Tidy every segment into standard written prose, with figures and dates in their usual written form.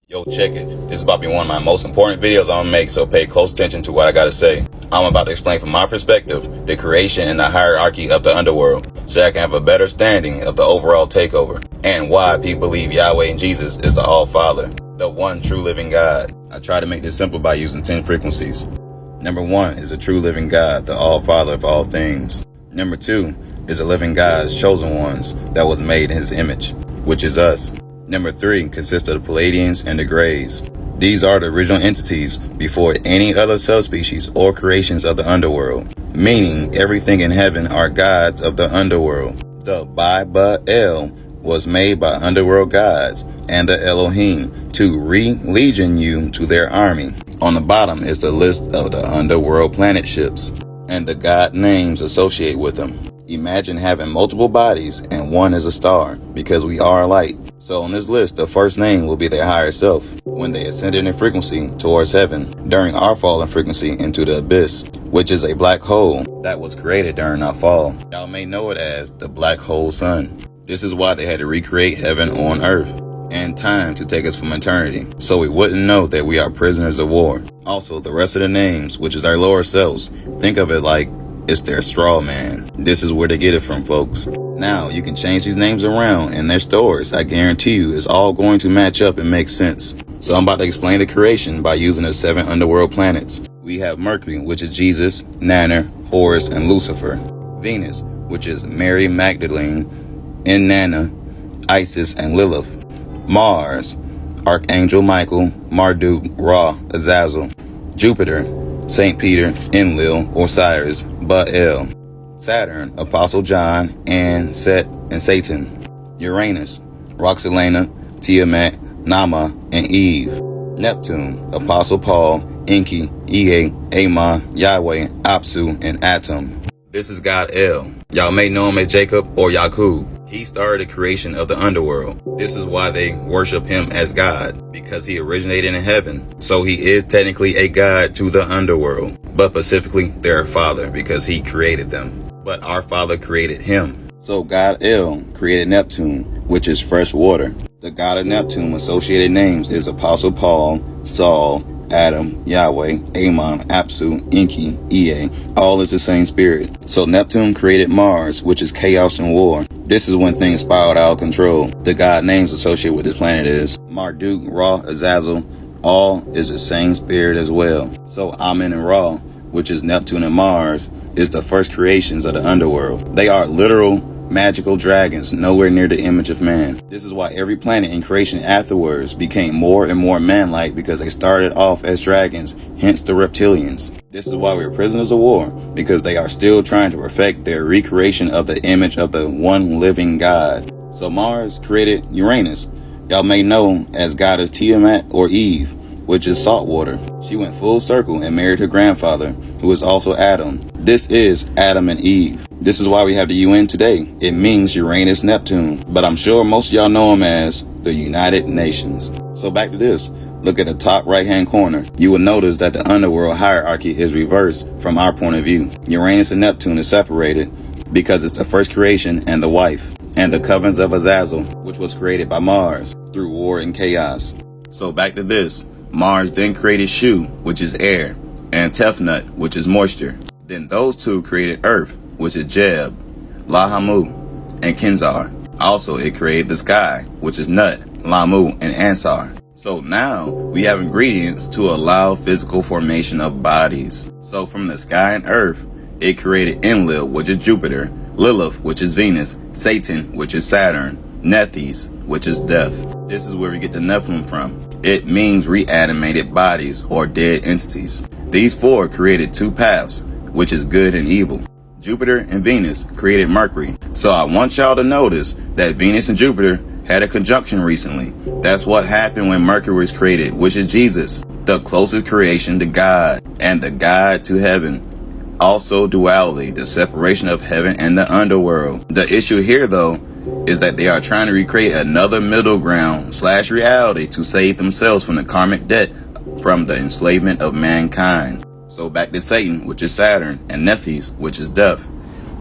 Yo, check it. This is about to be one of my most important videos I'm gonna make, so pay close attention to what I gotta say. I'm about to explain from my perspective the creation and the hierarchy of the underworld, so I can have a better standing of the overall takeover, and why people believe Yahweh and Jesus is the All-Father, the one true living God. I try to make this simple by using 10 frequencies. Number 1 is a true living God, the All-Father of all things. Number 2 is a living God's chosen ones that was made in his image, which is us. Number 3 consists of the Pleiadians and the Greys. These are the original entities before any other subspecies or creations of the underworld, meaning everything in heaven are gods of the underworld. The Bible was made by underworld gods and the ELohiem to re-legion you to their army. On the bottom is the list of the underworld planet ships and the god names associated with them. Imagine having multiple bodies and one is a star, because we are light. So on this list, the first name will be their higher self when they ascended in frequency towards heaven during our fall in frequency into the abyss, which is a black hole that was created during our fall. Y'all may know it as the black hole sun. This is why they had to recreate heaven on earth and time to take us from eternity, so we wouldn't know that we are prisoners of war. Also, the rest of the names, which is our lower selves, think of it like it's their straw man. This is where they get it from, folks. Now, you can change these names around in their stories. I guarantee you it's all going to match up and make sense. So I'm about to explain the creation by using the 7 underworld planets. We have Mercury, which is Jesus, Nanner, Horus, and Lucifer. Venus, which is Mary Magdalene, Inanna, Isis, and Lilith. Mars, Archangel Michael, Marduk, Ra, Azazel. Jupiter, St. Peter, Enlil, Osiris, Baal. Saturn, Apostle John, and Set and Satan. Uranus, Roxelana, Tiamat, Nama, and Eve. Neptune, Apostle Paul, Enki, Ea, Amon, Yahweh, Apsu, and Atom. This is God El. Y'all may know him as Jacob or Yakub. He started the creation of the underworld. This is why they worship him as God, because he originated in heaven. So he is technically a god to the underworld, but specifically their father, because he created them. But our father created him. So God El created Neptune, which is fresh water. The god of Neptune associated names is Apostle Paul, Saul, Adam, Yahweh, Amon, Apsu, Enki, Ea. All is the same spirit. So Neptune created Mars, which is chaos and war. This is when things spiraled out of control. The god names associated with this planet is Marduk, Ra, Azazel. All is the same spirit as well. So Amun and Ra, which is Neptune and Mars, is the first creations of the underworld. They are literal magical dragons, nowhere near the image of man. This is why every planet in creation afterwards became more and more man-like, because they started off as dragons, hence the reptilians. This is why we're prisoners of war, because they are still trying to perfect their recreation of the image of the one living God. So Mars created Uranus. Y'all may know as goddess Tiamat or Eve, which is salt water. She went full circle and married her grandfather, who is also Adam. This is Adam and Eve. This is why we have the UN today. It means Uranus Neptune, but I'm sure most of y'all know them as the United Nations. So back to this. Look at the top right hand corner. You will notice that the underworld hierarchy is reversed from our point of view. Uranus and Neptune is separated because it's the first creation and the wife, and the covens of Azazel, which was created by Mars through war and chaos. So back to this. Mars then created Shu, which is air, and Tefnut, which is moisture. Then those two created Earth, which is Jeb, Lahamu, and Kenzar. Also, it created the sky, which is Nut, Lamu, and Ansar. So now we have ingredients to allow physical formation of bodies. So from the sky and Earth, it created Enlil, which is Jupiter, Lilith, which is Venus, Satan, which is Saturn, Nethys, which is death. This is where we get the Nephilim from. It means reanimated bodies or dead entities. These 4 created 2 paths, which is good and evil. Jupiter and Venus created Mercury. So I want y'all to notice that Venus and Jupiter had a conjunction recently. That's what happened when Mercury was created, which is Jesus, the closest creation to God and the guide to heaven. Also duality, the separation of heaven and the underworld. The issue here though is that they are trying to recreate another middle ground / reality to save themselves from the karmic debt from the enslavement of mankind. So back to Satan, which is Saturn, and Nethys, which is death.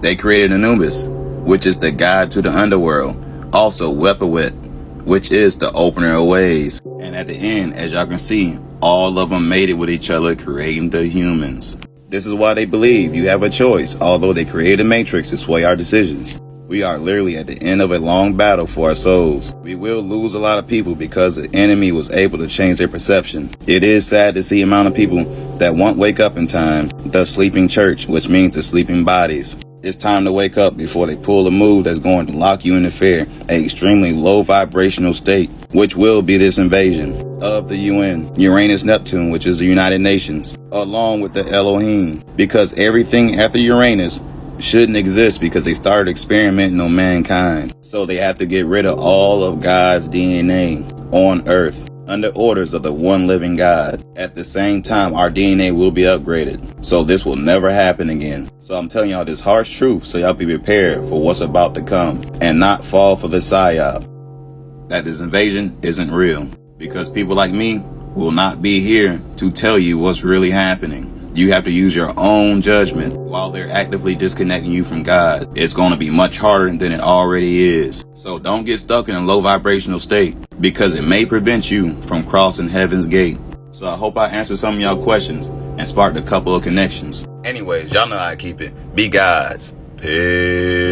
They created Anubis, which is the guide to the underworld. Also Wepawet, which is the opener of ways. And at the end, as y'all can see, all of them made it with each other, creating the humans. This is why they believe you have a choice, although they created a matrix to sway our decisions. We are literally at the end of a long battle for our souls. We will lose a lot of people because the enemy was able to change their perception. It is sad to see the amount of people that won't wake up in time. The sleeping church, which means the sleeping bodies. It's time to wake up before they pull a move that's going to lock you in fear, an extremely low vibrational state, which will be this invasion of the UN, Uranus, Neptune, which is the United Nations, along with the ELohiem, because everything after Uranus shouldn't exist because they started experimenting on mankind. So they have to get rid of all of God's DNA on Earth under orders of the one living God. At the same time, our DNA will be upgraded. So this will never happen again. So I'm telling y'all this harsh truth so y'all be prepared for what's about to come and not fall for the psyop that this invasion isn't real, because people like me will not be here to tell you what's really happening. You have to use your own judgment while they're actively disconnecting you from God. It's going to be much harder than it already is. So don't get stuck in a low vibrational state because it may prevent you from crossing heaven's gate. So I hope I answered some of y'all questions and sparked a couple of connections. Anyways, y'all know how I keep it. Be gods. Peace.